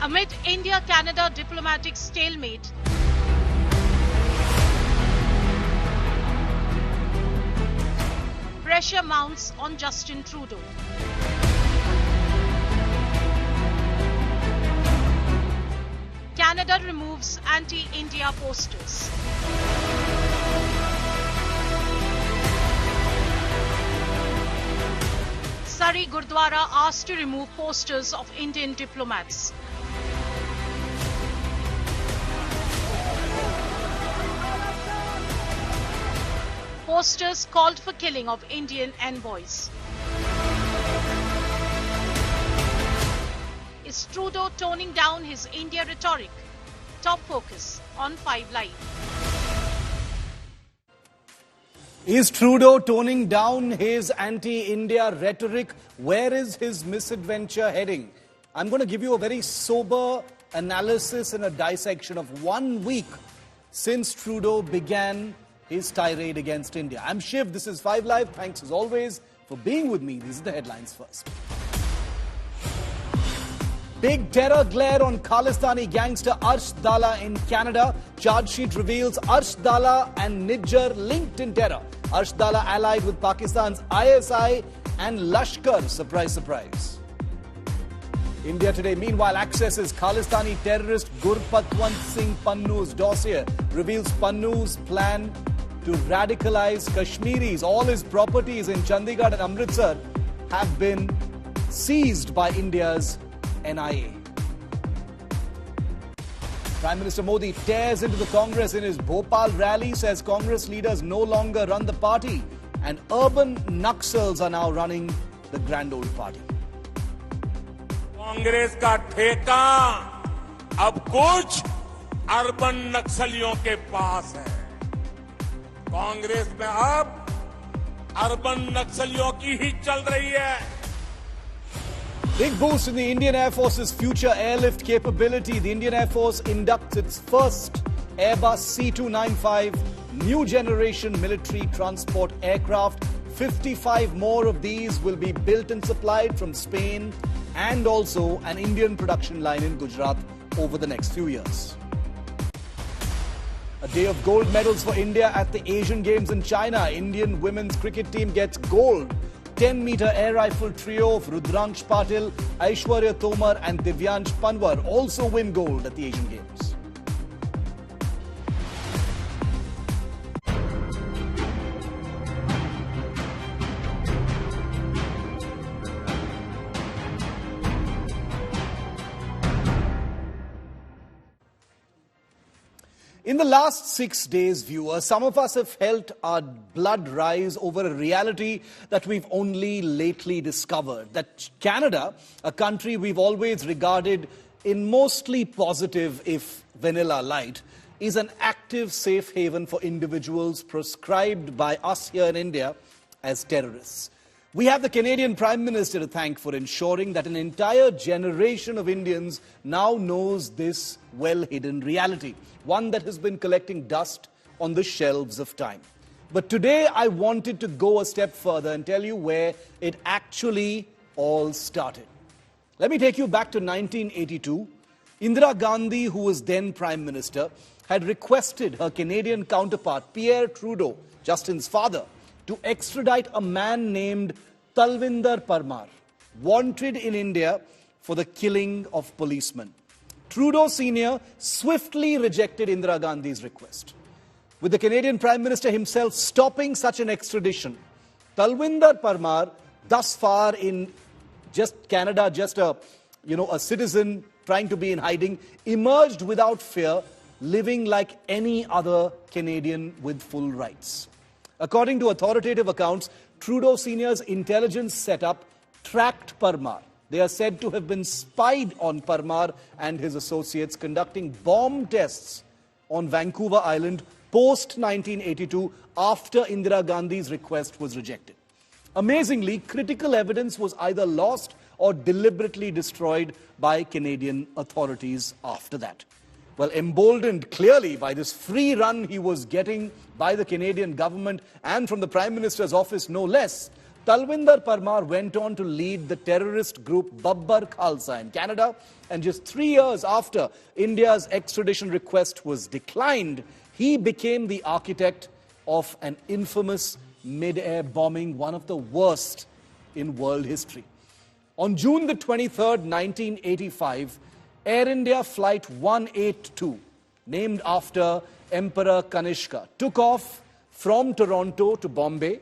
Amid India-Canada diplomatic stalemate, pressure mounts on Justin Trudeau. Canada removes anti-India posters. Surrey Gurdwara asked to remove posters of Indian diplomats. Posters called for killing of Indian envoys. Is Trudeau toning down his India rhetoric? Top focus on 5 Live. Is Trudeau toning down his anti-India rhetoric? Where is his misadventure heading? I'm going to give you a very sober analysis and a dissection of 1 week since Trudeau began his tirade against India. I'm Shiv, this is 5 Live. Thanks as always for being with me. These are the headlines first. Big terror glare on Khalistani gangster Arsh Dala in Canada. Charge sheet reveals Arsh Dala and Nijjar linked in terror. Arsh Dala allied with Pakistan's ISI and Lashkar. Surprise, surprise. India Today, meanwhile, accesses Khalistani terrorist Gurpatwant Singh Pannu's dossier. Reveals Pannu's plan to radicalize Kashmiris. All his properties in Chandigarh and Amritsar have been seized by India's NIA. Prime Minister Modi tears into the Congress in his Bhopal rally, says Congress leaders no longer run the party and urban Naxals are now running the grand old party. Congress का ठेका अब कुछ urban नक्सलियों के पास है। कांग्रेस में अब urban नक्सलियों की ही चल रही है। Big boost in the Indian Air Force's future airlift capability. The Indian Air Force inducts its first Airbus C295 new generation military transport aircraft. 55 more of these will be built and supplied from Spain and also an Indian production line in Gujarat over the next few years. A day of gold medals for India at the Asian Games in China. Indian women's cricket team gets gold. 10-meter air rifle trio of Rudraksh Patil, Aishwarya Tomar and Divyansh Panwar also win gold at the Asian Games. In the last 6 days, viewers, some of us have felt our blood rise over a reality that we've only lately discovered. That Canada, a country we've always regarded in mostly positive, if vanilla light, is an active safe haven for individuals proscribed by us here in India as terrorists. We have the Canadian Prime Minister to thank for ensuring that an entire generation of Indians now knows this well-hidden reality, one that has been collecting dust on the shelves of time. But today I wanted to go a step further and tell you where it actually all started. Let me take you back to 1982. Indira Gandhi, who was then Prime Minister, had requested her Canadian counterpart, Pierre Trudeau, Justin's father, to extradite a man named Talvinder Parmar, wanted in India for the killing of policemen. Trudeau Sr. swiftly rejected Indira Gandhi's request. With the Canadian Prime Minister himself stopping such an extradition, Talvinder Parmar, thus far in just Canada, just a citizen trying to be in hiding, emerged without fear, living like any other Canadian with full rights. According to authoritative accounts, Trudeau Sr.'s intelligence setup tracked Parmar. They are said to have been spied on Parmar and his associates, conducting bomb tests on Vancouver Island post-1982 after Indira Gandhi's request was rejected. Amazingly, critical evidence was either lost or deliberately destroyed by Canadian authorities after that. Well, emboldened clearly by this free run he was getting by the Canadian government and from the Prime Minister's office no less, Talvinder Parmar went on to lead the terrorist group Babbar Khalsa in Canada, and just 3 years after India's extradition request was declined, he became the architect of an infamous mid-air bombing, one of the worst in world history. On June the 23rd, 1985, Air India Flight 182, named after Emperor Kanishka, took off from Toronto to Bombay.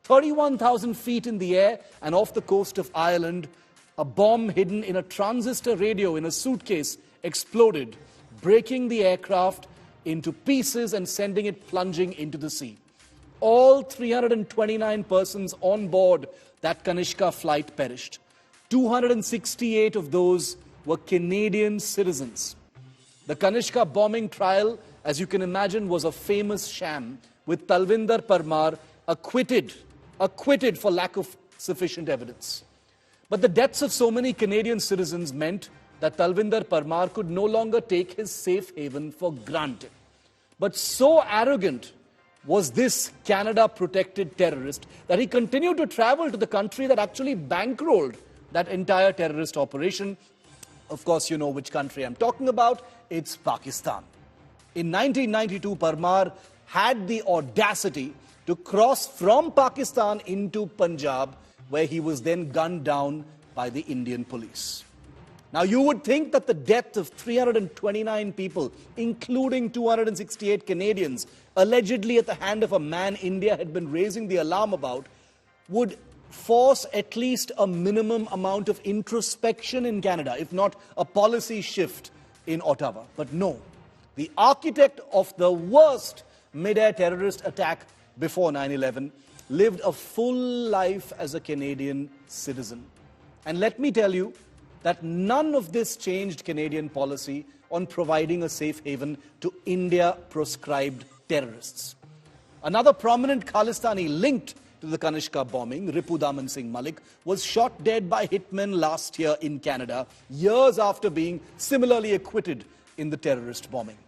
31,000 feet in the air and off the coast of Ireland, a bomb hidden in a transistor radio in a suitcase exploded, breaking the aircraft into pieces and sending it plunging into the sea. All 329 persons on board that Kanishka flight perished. 268 of those were Canadian citizens. The Kanishka bombing trial, as you can imagine, was a famous sham, with Talvinder Parmar acquitted for lack of sufficient evidence. But the deaths of so many Canadian citizens meant that Talvinder Parmar could no longer take his safe haven for granted. But so arrogant was this Canada-protected terrorist that he continued to travel to the country that actually bankrolled that entire terrorist operation. Of course, you know which country I'm talking about. It's Pakistan. In 1992, Parmar had the audacity to cross from Pakistan into Punjab, where he was then gunned down by the Indian police. Now, you would think that the death of 329 people, including 268 Canadians, allegedly at the hand of a man India had been raising the alarm about, would force at least a minimum amount of introspection in Canada, if not a policy shift in Ottawa. But no, the architect of the worst mid-air terrorist attack before 9/11, lived a full life as a Canadian citizen. And let me tell you that none of this changed Canadian policy on providing a safe haven to India-proscribed terrorists. Another prominent Khalistani linked to the Kanishka bombing, Ripudaman Singh Malik, was shot dead by hitmen last year in Canada, years after being similarly acquitted in the terrorist bombing.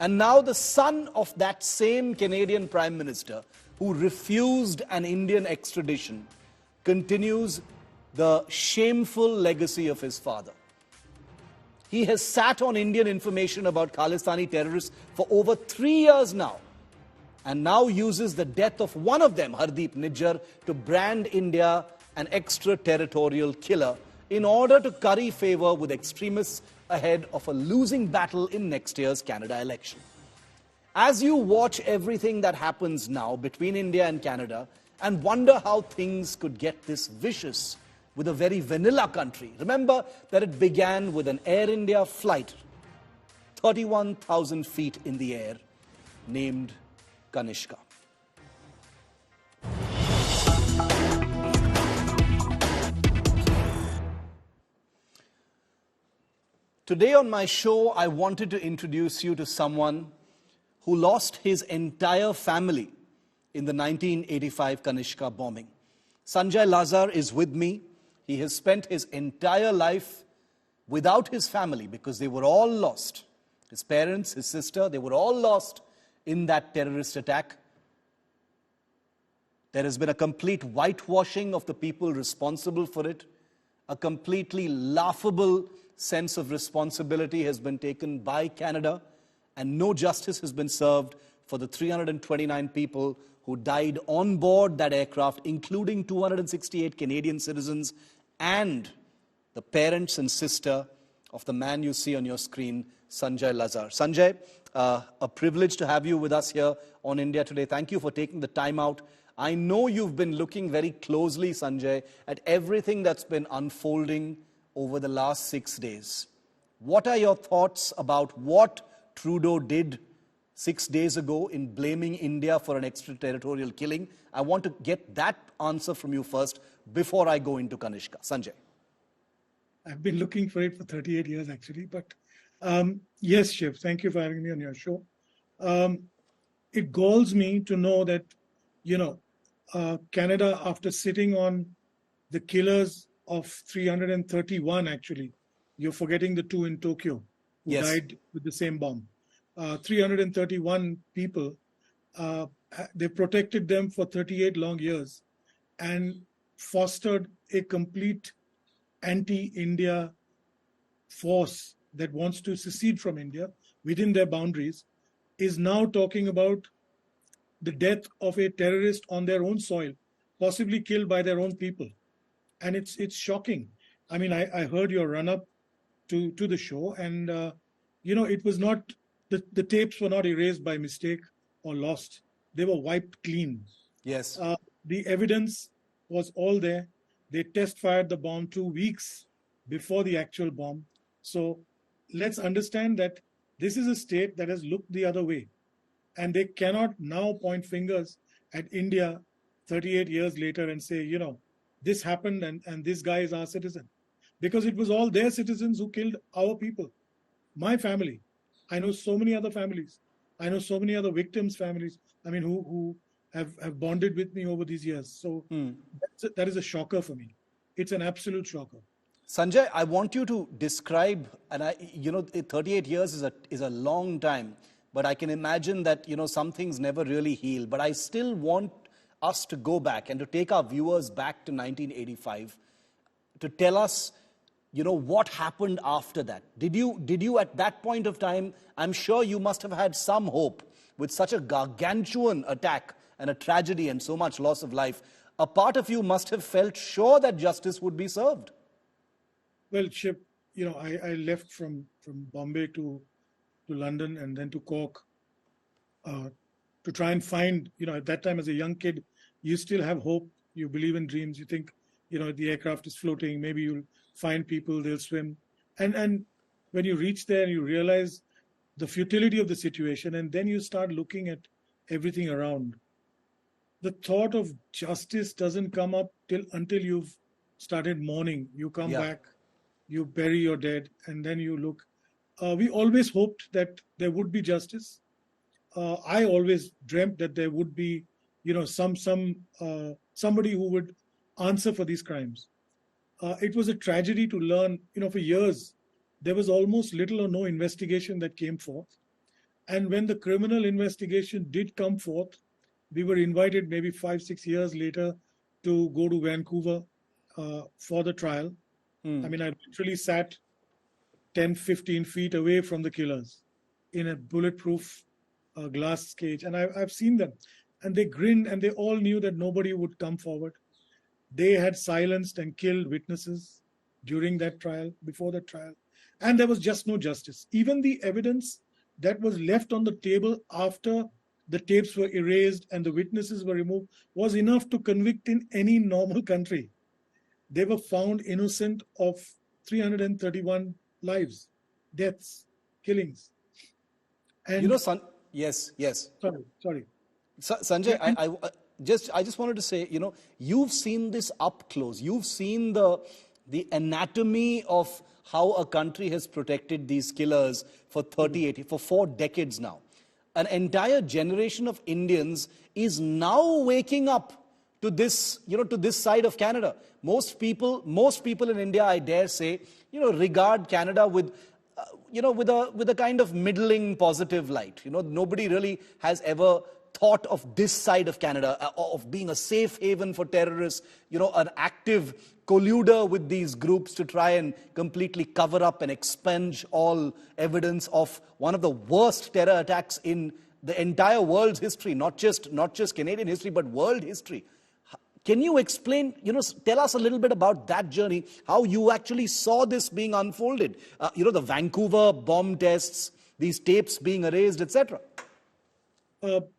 And now the son of that same Canadian Prime Minister who refused an Indian extradition continues the shameful legacy of his father. He has sat on Indian information about Khalistani terrorists for over 3 years now, and now uses the death of one of them, Hardeep Nijjar, to brand India an extraterritorial killer in order to curry favor with extremists ahead of a losing battle in next year's Canada election. As you watch everything that happens now between India and Canada and wonder how things could get this vicious with a very vanilla country, remember that it began with an Air India flight, 31,000 feet in the air, named Kanishka. Today on my show, I wanted to introduce you to someone who lost his entire family in the 1985 Kanishka bombing. Sanjay Lazar is with me. He has spent his entire life without his family because they were all lost. His parents, his sister, they were all lost in that terrorist attack. There has been a complete whitewashing of the people responsible for it. A completely laughable sense of responsibility has been taken by Canada, and no justice has been served for the 329 people who died on board that aircraft, including 268 Canadian citizens and the parents and sister of the man you see on your screen, Sanjay Lazar. Sanjay, a privilege to have you with us here on India Today. Thank you for taking the time out. I know you've been looking very closely, Sanjay, at everything that's been unfolding over the last 6 days. What are your thoughts about what Trudeau did 6 days ago in blaming India for an extraterritorial killing? I want to get that answer from you first before I go into Kanishka. Sanjay. I've been looking for it for 38 years, actually. But yes, Shiv, thank you for having me on your show. It galls me to know that, Canada, after sitting on the killers of 331, actually, you're forgetting the 2 in Tokyo who died with the same bomb. 331 people, they protected them for 38 long years. and fostered a complete anti-India force that wants to secede from India within their boundaries, is now talking about the death of a terrorist on their own soil, possibly killed by their own people. And it's shocking. I mean, I heard your run-up to the show, and it was not, the tapes were not erased by mistake or lost. They were wiped clean. Yes. The evidence was all there. They test-fired the bomb 2 weeks before the actual bomb. So let's understand that this is a state that has looked the other way. And they cannot now point fingers at India 38 years later and say, this happened and this guy is our citizen. Because it was all their citizens who killed our people. My family. I know so many other families. I know so many other victims' families, who have bonded with me over these years. So that is a shocker for me. It's an absolute shocker. Sanjay, I want you to describe, and 38 years is a long time, but I can imagine that, some things never really heal. But I still want us to go back and to take our viewers back to 1985 to tell us, what happened after that. Did you at that point of time, I'm sure you must have had some hope with such a gargantuan attack and a tragedy and so much loss of life. A part of you must have felt sure that justice would be served. Well, Shiv, I left from Bombay to London and then to Cork to try and find, at that time as a young kid, you still have hope. You believe in dreams. You think, the aircraft is floating. Maybe you'll find people, they'll swim. And when you reach there, you realize the futility of the situation, and then you start looking at everything around. The thought of justice doesn't come up until you've started mourning. You come back, you bury your dead, and then you look. We always hoped that there would be justice. I always dreamt that there would be, somebody who would answer for these crimes. It was a tragedy to learn, for years, there was almost little or no investigation that came forth. And when the criminal investigation did come forth, we were invited maybe 5-6 years later to go to Vancouver for the trial. I literally sat 10-15 feet away from the killers in a bulletproof glass cage. And I've seen them. And they grinned, and they all knew that nobody would come forward. They had silenced and killed witnesses during that trial, before the trial. And there was just no justice. Even the evidence that was left on the table after the tapes were erased and the witnesses were removed was enough to convict in any normal country. They were found innocent of 331 lives, deaths, killings. And yes. Sorry. Sanjay, I just wanted to say, you've seen this up close. You've seen the anatomy of how a country has protected these killers for 4 decades now. An entire generation of Indians is now waking up to this, to this side of Canada. Most people in India, I dare say, regard Canada with a kind of middling positive light. Nobody really has ever thought of this side of Canada, of being a safe haven for terrorists, an active colluder with these groups to try and completely cover up and expunge all evidence of one of the worst terror attacks in the entire world's history, not just Canadian history, but world history. Can you explain, tell us a little bit about that journey, how you actually saw this being unfolded? The Vancouver bomb tests, these tapes being erased, etc.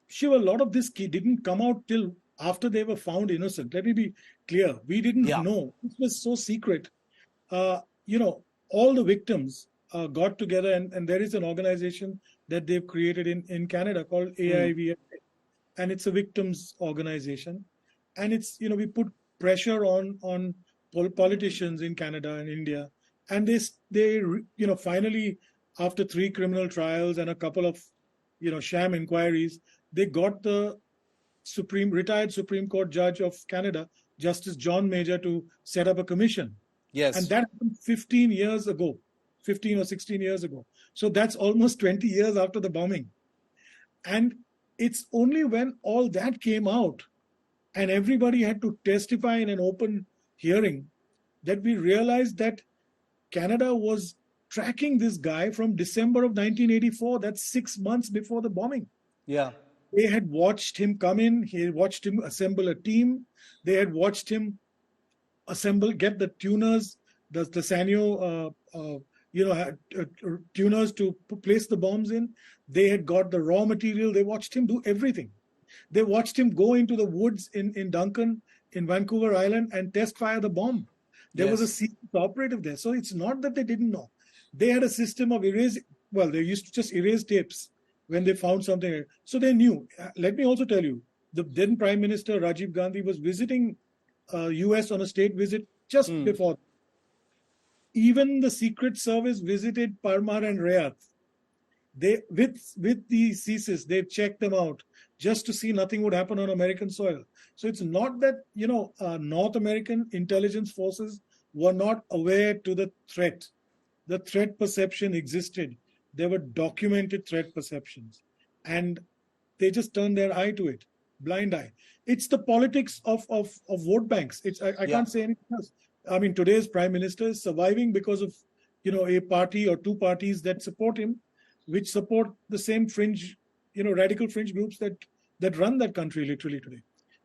Shiv, a lot of this didn't come out till after they were found innocent. Let me be clear. We didn't know. This was so secret. All the victims got together, and there is an organization that they've created in Canada called AIVFA. And it's a victims organization. And it's, we put pressure on politicians in Canada and India. And they finally, after 3 criminal trials and a couple of, sham inquiries, they got the retired Supreme Court judge of Canada, Justice John Major, to set up a commission. Yes. And that happened 15 or 16 years ago. So that's almost 20 years after the bombing. And it's only when all that came out and everybody had to testify in an open hearing, that we realized that Canada was tracking this guy from December of 1984. That's 6 months before the bombing. Yeah. They had watched him come in. He had watched him assemble a team. They had watched him get the tuners, the Sanyo, tuners to place the bombs in. They had got the raw material. They watched him do everything. They watched him go into the woods in Duncan, in Vancouver Island, and test fire the bomb. There was a secret operative there. So it's not that they didn't know. They had a system of erasing. Well, they used to just erase tapes when they found something. So they knew. Let me also tell you, the then Prime Minister Rajiv Gandhi was visiting US on a state visit just before. Even the Secret Service visited Parmar and Riyadh. They, with the CSIS, they checked them out just to see nothing would happen on American soil. So it's not that, North American intelligence forces were not aware to the threat. The threat perception existed. There were documented threat perceptions. And they just turned their eye to it, blind eye. It's the politics of vote banks. I can't say anything else. I mean, today's Prime Minister is surviving because of, a party or two parties that support him, which support the same fringe, radical fringe groups that run that country literally today.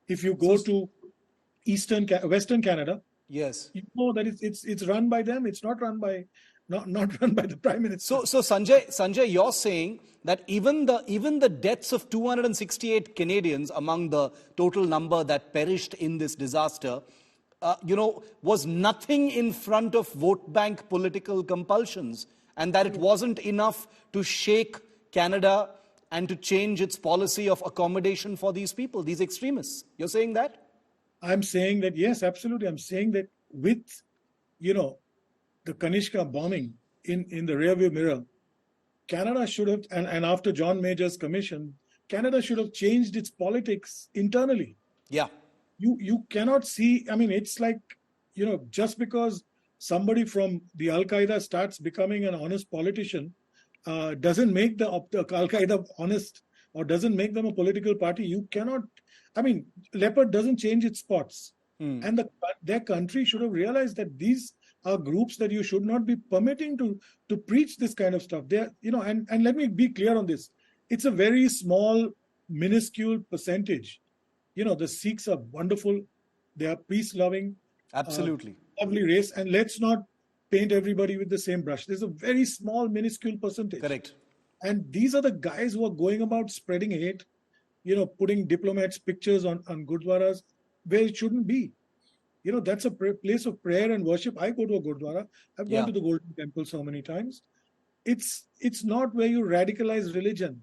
If you go to Western Canada, yes, you know that it's run by them. It's not run by not run by the Prime Minister. So Sanjay, you're saying that even the deaths of 268 Canadians among the total number that perished in this disaster, was nothing in front of vote bank political compulsions, and that it wasn't enough to shake Canada and to change its policy of accommodation for these people, these extremists. You're saying that? I'm saying that, yes, absolutely. I'm saying that with, the Kanishka bombing in the rearview mirror, Canada should have, and after John Major's commission, Canada should have changed its politics internally. Yeah. You cannot see, I mean, it's like, just because somebody from the Al-Qaeda starts becoming an honest politician, doesn't make the Al-Qaeda honest or doesn't make them a political party. You cannot, I mean, Leopard doesn't change its spots. And their country should have realized that these are groups that you should not be permitting to preach this kind of stuff. They're, and let me be clear on this. It's a very small, minuscule percentage. The Sikhs are wonderful. They are peace-loving. Absolutely. Lovely race. And let's not paint everybody with the same brush. There's a very small, minuscule percentage. Correct. And these are the guys who are going about spreading hate, putting diplomats' pictures on gurdwaras where it shouldn't be. That's a place of prayer and worship. I go to a gurdwara. I've gone to the Golden Temple so many times. It's not where you radicalize religion.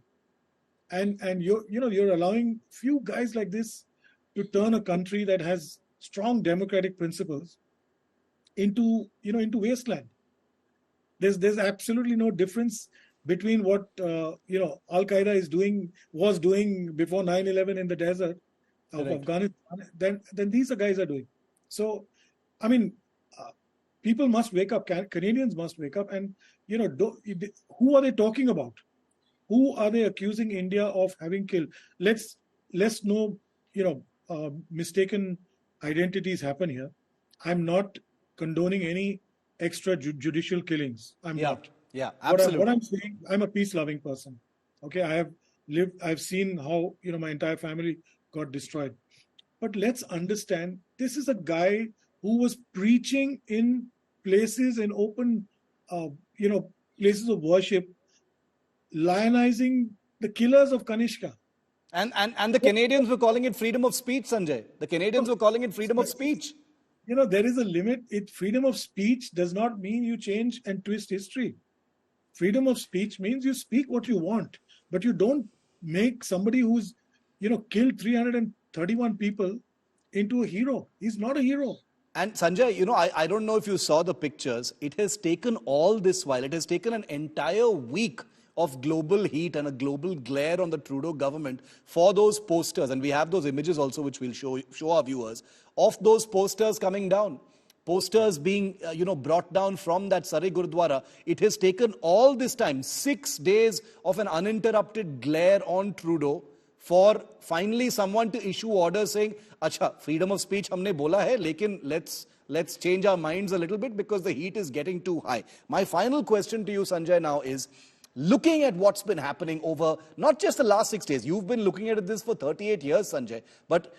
And you're allowing few guys like this to turn a country that has strong democratic principles into wasteland. There's absolutely no difference between what Al-Qaeda was doing before 9/11 in the desert of Afghanistan than these guys are doing. So, I mean, people must wake up. Canadians must wake up. And who are they talking about? Who are they accusing India of having killed? Let's no mistaken identities happen here. I'm not condoning any extrajudicial killings. I'm not. Yeah, absolutely. What I'm saying, I'm a peace-loving person. Okay, I've seen how my entire family got destroyed. But let's understand, this is a guy who was preaching in places, in open, places of worship, lionizing the killers of Kanishka. And the Canadians were calling it freedom of speech, Sanjay. The Canadians were calling it freedom of speech. There is a limit. Freedom of speech does not mean you change and twist history. Freedom of speech means you speak what you want, but you don't make somebody who's, killed 331 people into a hero. He's not a hero. And Sanjay, I don't know if you saw the pictures. It has taken all this while. It has taken an entire week of global heat and a global glare on the Trudeau government for those posters. And we have those images also, which we'll show our viewers, of those posters coming down. Posters being, brought down from that Sarai Gurudwara. It has taken all this time, 6 days of an uninterrupted glare on Trudeau for finally someone to issue orders saying, "Acha, freedom of speech humne bola hai, lekin let's change our minds a little bit because the heat is getting too high." My final question to you, Sanjay, now is, looking at what's been happening over not just the last 6 days, you've been looking at this for 38 years, Sanjay, but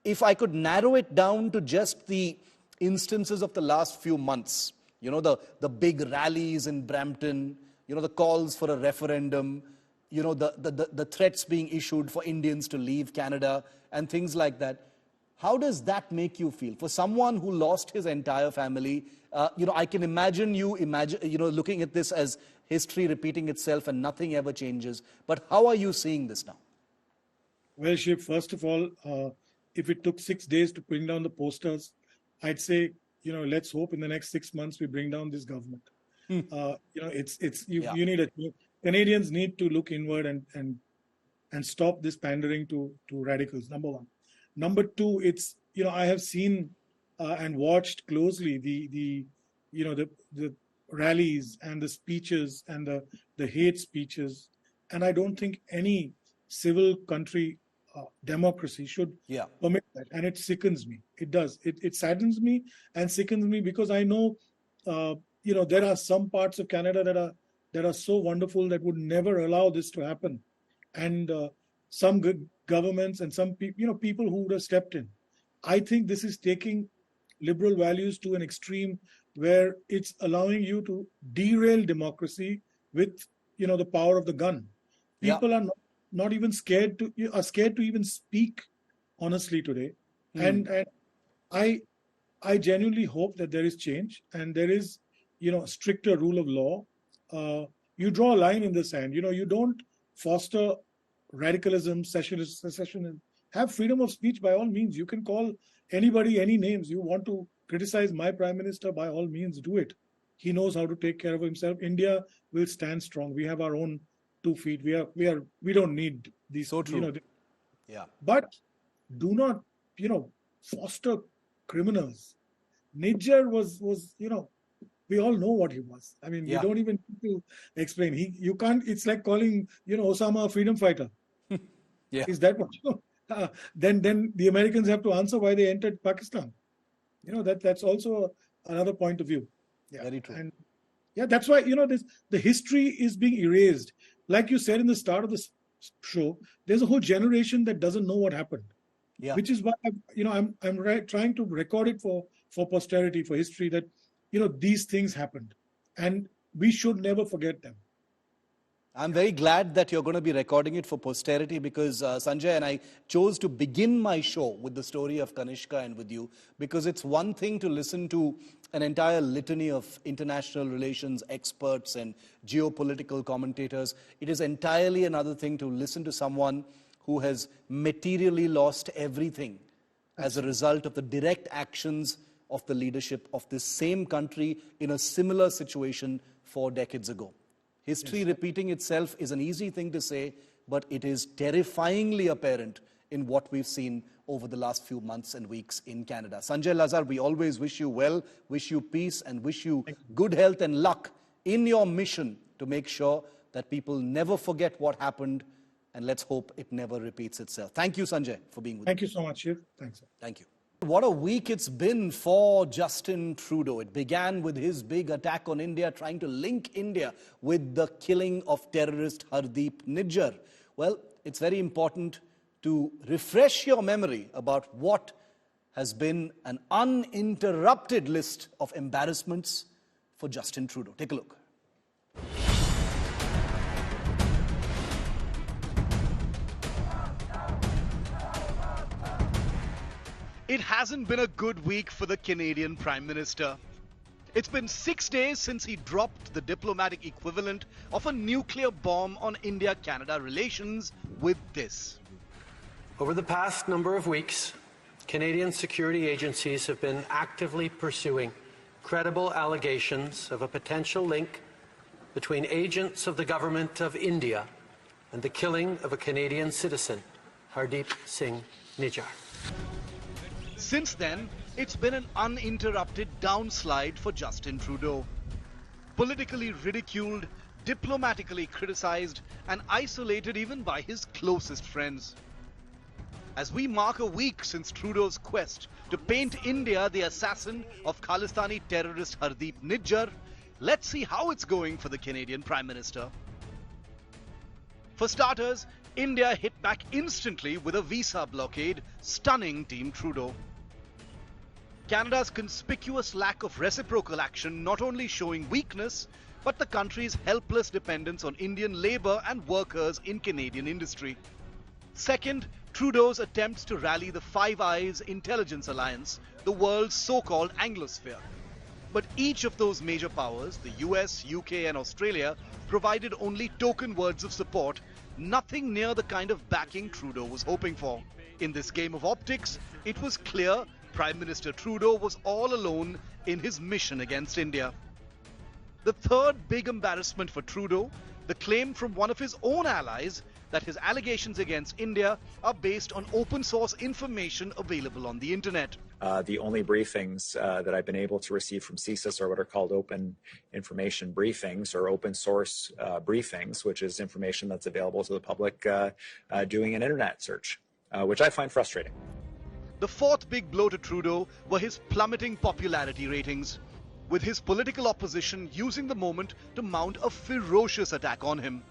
if I could narrow it down to just the instances of the last few months, you know, the big rallies in Brampton, you know, the calls for a referendum, you know, the threats being issued for Indians to leave Canada and things like that. How does that make you feel? For someone who lost his entire family, you know, I can imagine you looking at this as history repeating itself and nothing ever changes. But how are you seeing this now? Well, Shiv, first of all, if it took 6 days to bring down the posters, I'd say, you know, let's hope in the next 6 months we bring down this government. You know, you need Canadians need to look inward and stop this pandering to radicals. Number one. Number two, it's, you know, I have seen and watched closely the rallies and the speeches and the hate speeches, and I don't think any civil country, democracy should permit that, and it sickens me. It does. It saddens me and sickens me because I know, you know, there are some parts of Canada that are so wonderful that would never allow this to happen, and some good governments and some people who would have stepped in. I think this is taking liberal values to an extreme where it's allowing you to derail democracy with, you know, the power of the gun. People are not even scared to even speak honestly today. And I genuinely hope that there is change and there is, you know, stricter rule of law. You draw a line in the sand. You know, you don't foster radicalism, secessionism. Have freedom of speech by all means. You can call anybody any names. You want to criticize my prime minister, by all means do it. He knows how to take care of himself. India will stand strong. We have our own 2 feet. We don't need these. So true. You know, but do not, you know, foster criminals. Nijjar was, you know, we all know what he was. I mean, you don't even need to explain. You can't. It's like calling, you know, Osama a freedom fighter. Is that what? You know? Then the Americans have to answer why they entered Pakistan. You know, that's also another point of view. Very true. And that's why, you know, the history is being erased. Like you said in the start of this show, there's a whole generation that doesn't know what happened. Which is why I'm trying to record it for posterity, for history, that, you know, these things happened and we should never forget them. I'm very glad that you're going to be recording it for posterity because, Sanjay, and I chose to begin my show with the story of Kanishka and with you because it's one thing to listen to an entire litany of international relations experts and geopolitical commentators. It is entirely another thing to listen to someone who has materially lost everything as a result of the direct actions of the leadership of this same country in a similar situation 4 decades ago. History repeating itself is an easy thing to say, but it is terrifyingly apparent in what we've seen over the last few months and weeks in Canada. Sanjay Lazar, we always wish you well, wish you peace, and wish you good health and luck in your mission to make sure that people never forget what happened, and let's hope it never repeats itself. Thank you, Sanjay, for being with us. Thank you so much, Shiv. Thanks. Thank you. What a week it's been for Justin Trudeau. It began with his big attack on India, trying to link India with the killing of terrorist Hardeep Nijjar. Well, it's very important to refresh your memory about what has been an uninterrupted list of embarrassments for Justin Trudeau. Take a look. It hasn't been a good week for the Canadian Prime Minister. It's been 6 days since he dropped the diplomatic equivalent of a nuclear bomb on India-Canada relations with this. Over the past number of weeks, Canadian security agencies have been actively pursuing credible allegations of a potential link between agents of the government of India and the killing of a Canadian citizen, Hardeep Singh Nijjar. Since then, it's been an uninterrupted downslide for Justin Trudeau. Politically ridiculed, diplomatically criticized and isolated even by his closest friends. As we mark a week since Trudeau's quest to paint India the assassin of Khalistani terrorist Hardeep Nijjar, let's see how it's going for the Canadian Prime Minister. For starters, India hit back instantly with a visa blockade, stunning Team Trudeau. Canada's conspicuous lack of reciprocal action not only showing weakness, but the country's helpless dependence on Indian labour and workers in Canadian industry. Second, Trudeau's attempts to rally the Five Eyes intelligence alliance, the world's so-called Anglosphere. But each of those major powers, the US, UK and Australia, provided only token words of support, nothing near the kind of backing Trudeau was hoping for. In this game of optics, it was clear Prime Minister Trudeau was all alone in his mission against India. The third big embarrassment for Trudeau, the claim from one of his own allies that his allegations against India are based on open source information available on the internet. The only briefings that I've been able to receive from CSIS are what are called open information briefings or open source briefings, which is information that's available to the public doing an internet search, which I find frustrating. The fourth big blow to Trudeau were his plummeting popularity ratings, with his political opposition using the moment to mount a ferocious attack on him.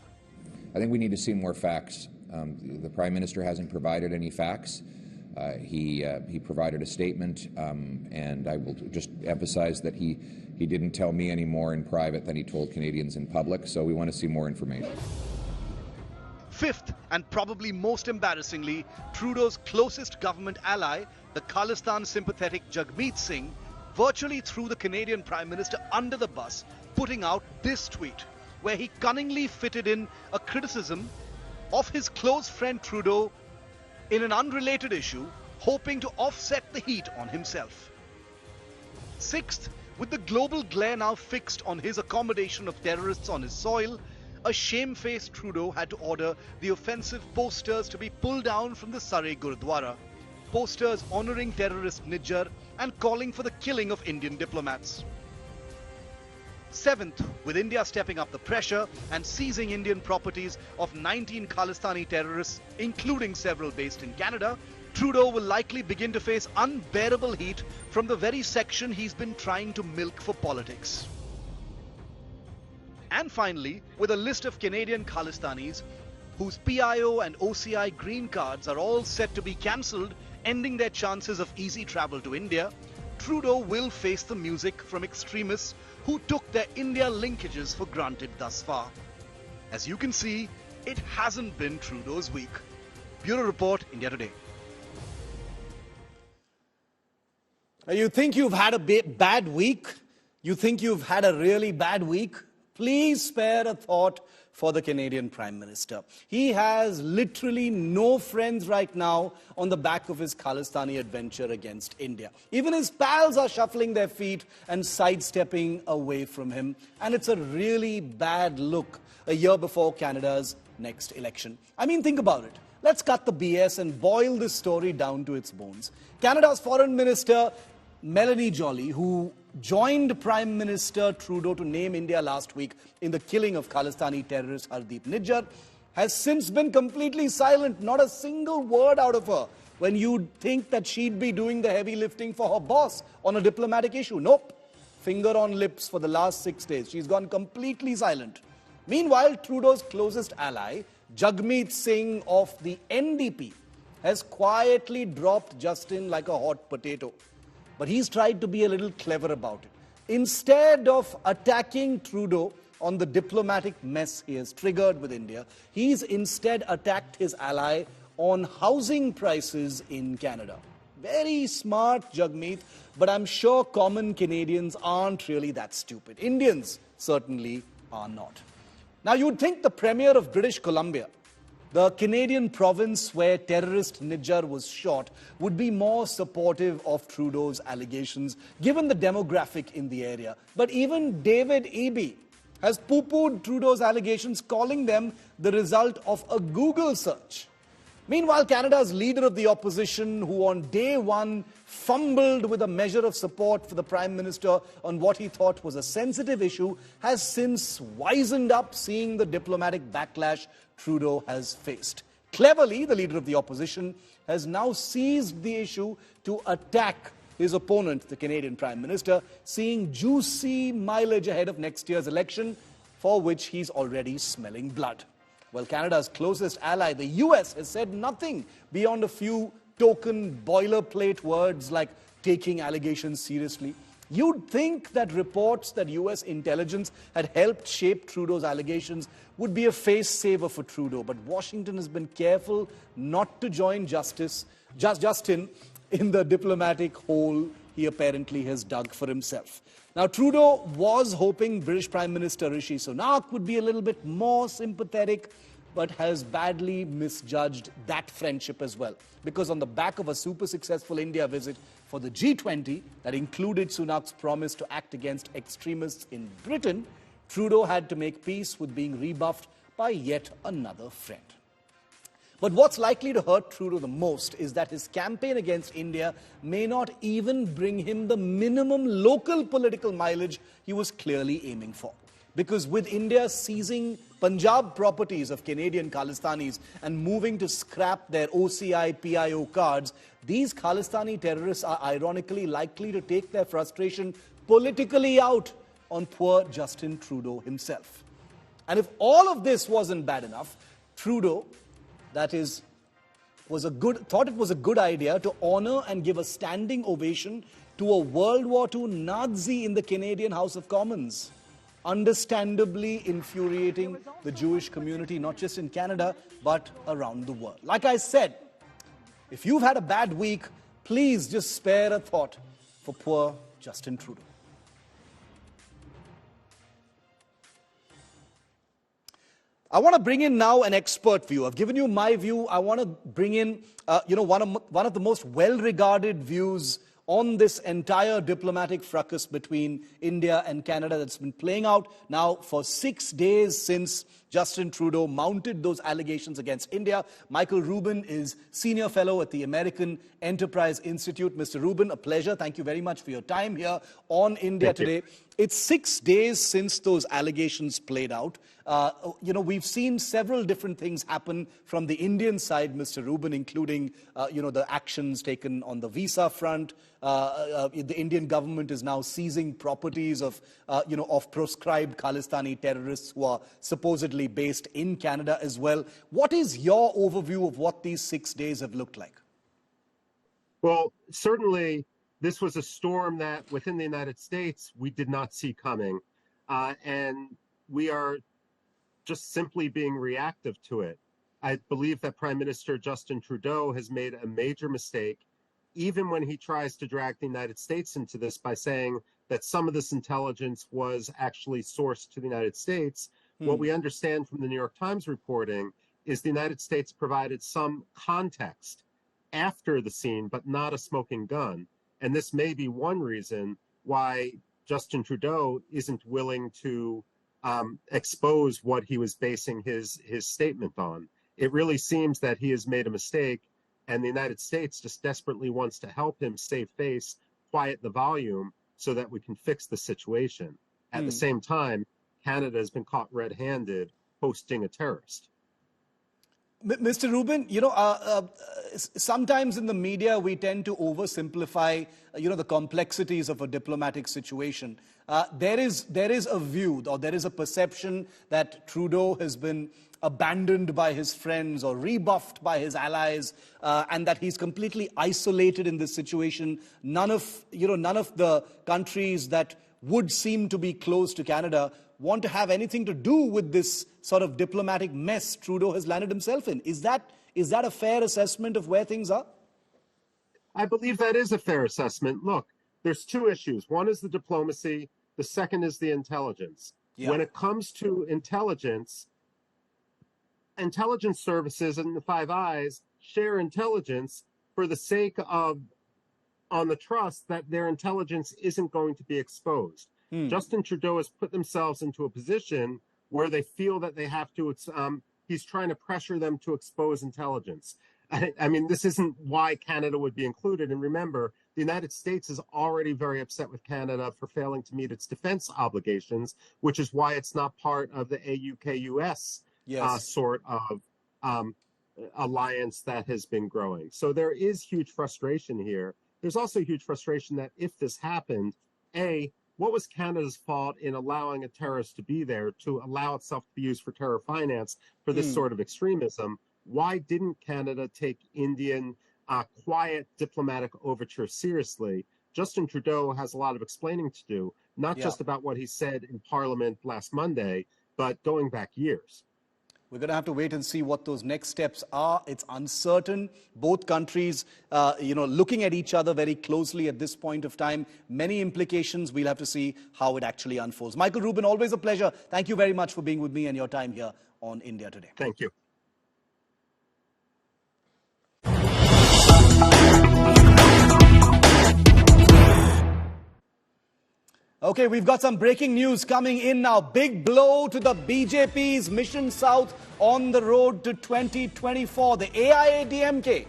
I think we need to see more facts. The Prime Minister hasn't provided any facts. He provided a statement, and I will just emphasize that he didn't tell me any more in private than he told Canadians in public, so we want to see more information. Fifth, and probably most embarrassingly, Trudeau's closest government ally, the Khalistan sympathetic Jagmeet Singh, virtually threw the Canadian Prime Minister under the bus, putting out this tweet, where he cunningly fitted in a criticism of his close friend Trudeau in an unrelated issue, hoping to offset the heat on himself. Sixth, with the global glare now fixed on his accommodation of terrorists on his soil, a shamefaced Trudeau had to order the offensive posters to be pulled down from the Surrey Gurudwara, posters honouring terrorist Nijjar and calling for the killing of Indian diplomats. Seventh, with India stepping up the pressure and seizing Indian properties of 19 Khalistani terrorists, including several based in Canada, Trudeau will likely begin to face unbearable heat from the very section he's been trying to milk for politics. And finally, with a list of Canadian Khalistanis whose PIO and OCI green cards are all set to be cancelled, ending their chances of easy travel to India, Trudeau will face the music from extremists who took their India linkages for granted thus far. As you can see, it hasn't been Trudeau's week. Bureau Report, India Today. You think you've had a bad week? You think you've had a really bad week? Please spare a thought for the Canadian Prime Minister. He has literally no friends right now on the back of his Khalistani adventure against India. Even his pals are shuffling their feet and sidestepping away from him. And it's a really bad look a year before Canada's next election. I mean, think about it. Let's cut the BS and boil this story down to its bones. Canada's Foreign Minister Melanie Joly, who joined Prime Minister Trudeau to name India last week in the killing of Khalistani terrorist Hardeep Nijjar, has since been completely silent. Not a single word out of her when you'd think that she'd be doing the heavy lifting for her boss on a diplomatic issue. Nope. Finger on lips for the last 6 days. She's gone completely silent. Meanwhile, Trudeau's closest ally, Jagmeet Singh of the NDP, has quietly dropped Justin like a hot potato. But he's tried to be a little clever about it. Instead of attacking Trudeau on the diplomatic mess he has triggered with India, he's instead attacked his ally on housing prices in Canada. Very smart, Jagmeet, but I'm sure common Canadians aren't really that stupid. Indians certainly are not. Now, you'd think the Premier of British Columbia, the Canadian province where terrorist Nijjar was shot, would be more supportive of Trudeau's allegations, given the demographic in the area. But even David Eby has poo-pooed Trudeau's allegations, calling them the result of a Google search. Meanwhile, Canada's leader of the opposition, who on day one fumbled with a measure of support for the Prime Minister on what he thought was a sensitive issue, has since wisened up, seeing the diplomatic backlash Trudeau has faced. Cleverly, the leader of the opposition has now seized the issue to attack his opponent, the Canadian Prime Minister, seeing juicy mileage ahead of next year's election, for which he's already smelling blood. Well, Canada's closest ally, the US, has said nothing beyond a few token boilerplate words like taking allegations seriously. You'd think that reports that US intelligence had helped shape Trudeau's allegations would be a face saver for Trudeau, but Washington has been careful not to join Justin in the diplomatic hole he apparently has dug for himself. Now, Trudeau was hoping British Prime Minister Rishi Sunak would be a little bit more sympathetic, but has badly misjudged that friendship as well. Because on the back of a super successful India visit for the G20 that included Sunak's promise to act against extremists in Britain, Trudeau had to make peace with being rebuffed by yet another friend. But what's likely to hurt Trudeau the most is that his campaign against India may not even bring him the minimum local political mileage he was clearly aiming for. Because with India seizing Punjab properties of Canadian Khalistanis and moving to scrap their OCI PIO cards, these Khalistani terrorists are ironically likely to take their frustration politically out on poor Justin Trudeau himself. And if all of this wasn't bad enough, Trudeau, thought it was a good idea to honor and give a standing ovation to a World War II Nazi in the Canadian House of Commons. Understandably infuriating the Jewish community, not just in Canada, but around the world. Like I said, if you've had a bad week, please just spare a thought for poor Justin Trudeau. I want to bring in now an expert view. I've given you my view. I want to bring in, one of the most well-regarded views on this entire diplomatic fracas between India and Canada that's been playing out now for 6 days since Justin Trudeau mounted those allegations against India. Michael Rubin is Senior Fellow at the American Enterprise Institute. Mr. Rubin, a pleasure. Thank you very much for your time here on India Today. It's 6 days since those allegations played out. We've seen several different things happen from the Indian side, Mr. Rubin, including, the actions taken on the visa front. The Indian government is now seizing properties of proscribed Khalistani terrorists who are supposedly based in Canada as well. What is your overview of what these 6 days have looked like? Well, certainly this was a storm that within the United States we did not see coming. And we are just simply being reactive to it. I believe that Prime Minister Justin Trudeau has made a major mistake, even when he tries to drag the United States into this by saying that some of this intelligence was actually sourced to the United States. What we understand from the New York Times reporting is the United States provided some context after the scene, but not a smoking gun. And this may be one reason why Justin Trudeau isn't willing to expose what he was basing his statement on. It really seems that he has made a mistake, and the United States just desperately wants to help him save face, quiet the volume, so that we can fix the situation. At the same time, Canada has been caught red-handed hosting a terrorist. Mr. Rubin, sometimes in the media we tend to oversimplify, the complexities of a diplomatic situation. There is a view, or there is a perception that Trudeau has been abandoned by his friends or rebuffed by his allies, and that he's completely isolated in this situation. None of the countries that would seem to be close to Canada want to have anything to do with this sort of diplomatic mess Trudeau has landed himself in. Is that a fair assessment of where things are? I believe that is a fair assessment. Look, there's two issues. One is the diplomacy. The second is the intelligence. Yeah. When it comes to intelligence services and the Five Eyes share intelligence for the sake of, on the trust that their intelligence isn't going to be exposed. Justin Trudeau has put themselves into a position where they feel that they have to, he's trying to pressure them to expose intelligence. I mean, this isn't why Canada would be included. And remember, the United States is already very upset with Canada for failing to meet its defense obligations, which is why it's not part of the AUKUS sort of alliance that has been growing. So there is huge frustration here. There's also huge frustration that if this happened, what was Canada's fault in allowing a terrorist to be there, to allow itself to be used for terror finance for this sort of extremism? Why didn't Canada take Indian quiet diplomatic overture seriously? Justin Trudeau has a lot of explaining to do, not just about what he said in Parliament last Monday, but going back years. We're going to have to wait and see what those next steps are. It's uncertain. Both countries, looking at each other very closely at this point of time. Many implications. We'll have to see how it actually unfolds. Michael Rubin, always a pleasure. Thank you very much for being with me and your time here on India Today. Thank you. Okay, we've got some breaking news coming in now. Big blow to the BJP's Mission South on the road to 2024. The AIADMK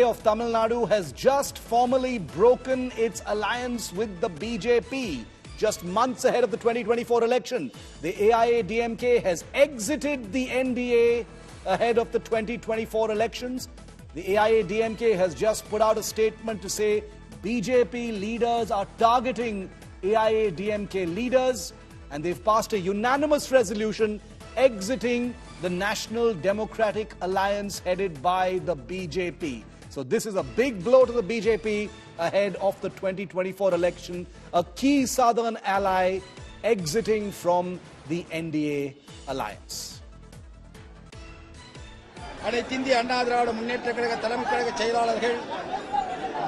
of Tamil Nadu has just formally broken its alliance with the BJP. Just months ahead of the 2024 election, the AIADMK has exited the NDA ahead of the 2024 elections. The AIADMK has just put out a statement to say BJP leaders are targeting AIADMK leaders, and they've passed a unanimous resolution exiting the National Democratic Alliance headed by the BJP. So this is a big blow to the BJP ahead of the 2024 election. A key southern ally exiting from the NDA alliance. அனைத்து இந்திய அண்ணா திராவிட முன்னேற்ற கழக தலைமை கழக செயலாளர்கள்,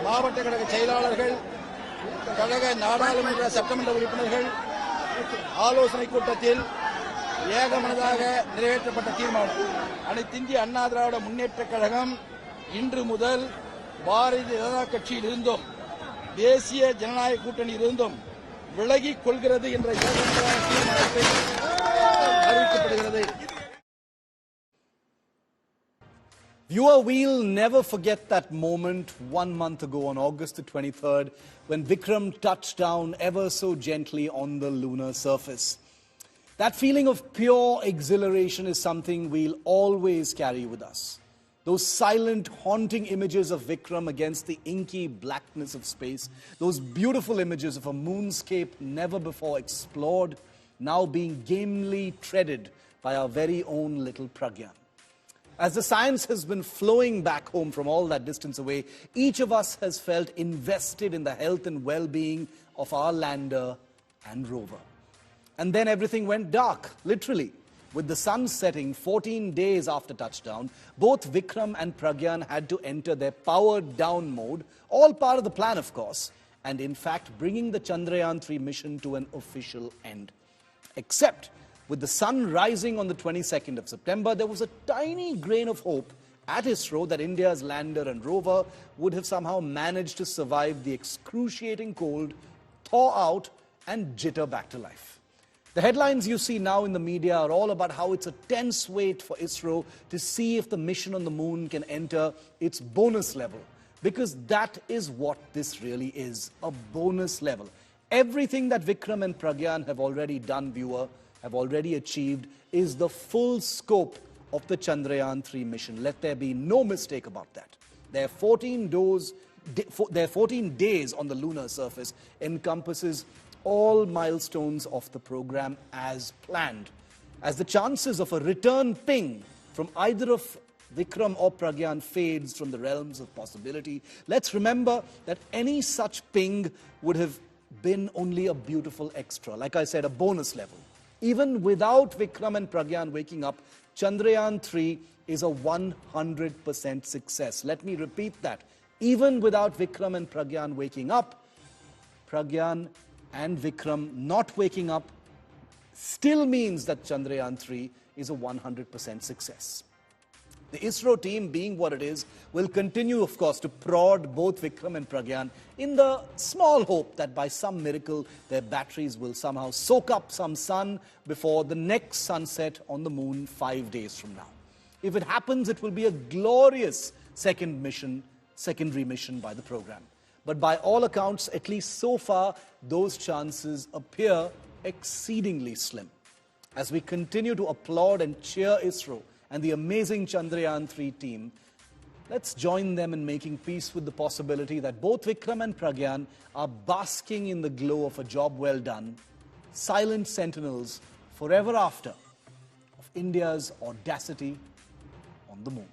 மாவட்ட கழக செயலாளர்கள், கழக நாடாளுமன்ற சட்டமன்ற உறுப்பினர்கள் ஆலோசனை கூட்டத்தில் ஏகமனதாக நிறைவேற்றப்பட்ட தீர்மானம். அனைத்து இந்திய அண்ணா திராவிட முன்னேற்ற கழகம் இன்று முதல் பாரதிய ஜனதா கட்சியில் இருந்தும் தேசிய ஜனநாயக கூட்டணியில் இருந்தும் விலகிக் கொள்கிறது என்ற ஏகமனதாக தீர்மானத்தை அறிவிக்கப்படுகிறது. Viewer, we'll never forget that moment 1 month ago on August the 23rd when Vikram touched down ever so gently on the lunar surface. That feeling of pure exhilaration is something we'll always carry with us. Those silent, haunting images of Vikram against the inky blackness of space, those beautiful images of a moonscape never before explored, now being gamely treaded by our very own little Pragyan. As the science has been flowing back home from all that distance away, each of us has felt invested in the health and well-being of our lander and rover. And then everything went dark, literally. With the sun setting 14 days after touchdown, both Vikram and Pragyan had to enter their powered down mode, all part of the plan, of course, and in fact bringing the Chandrayaan-3 mission to an official end. Except, with the sun rising on the 22nd of September, there was a tiny grain of hope at ISRO that India's lander and rover would have somehow managed to survive the excruciating cold, thaw out, and jitter back to life. The headlines you see now in the media are all about how it's a tense wait for ISRO to see if the mission on the moon can enter its bonus level. Because that is what this really is, a bonus level. Everything that Vikram and Pragyan have already done, viewer, have already achieved is the full scope of the Chandrayaan-3 mission. Let there be no mistake about that. Their 14 days on the lunar surface encompasses all milestones of the program as planned. As the chances of a return ping from either of Vikram or Pragyan fades from the realms of possibility, let's remember that any such ping would have been only a beautiful extra. Like I said, a bonus level. Even without Vikram and Pragyan waking up, Chandrayaan-3 is a 100% success. Let me repeat that. Even without Vikram and Pragyan waking up, Pragyan and Vikram not waking up still means that Chandrayaan-3 is a 100% success. The ISRO team, being what it is, will continue, of course, to prod both Vikram and Pragyan in the small hope that by some miracle their batteries will somehow soak up some sun before the next sunset on the moon 5 days from now. If it happens, it will be a glorious secondary mission by the program. But by all accounts, at least so far, those chances appear exceedingly slim. As we continue to applaud and cheer ISRO and the amazing Chandrayaan-3 team, let's join them in making peace with the possibility that both Vikram and Pragyan are basking in the glow of a job well done, silent sentinels forever after of India's audacity on the moon.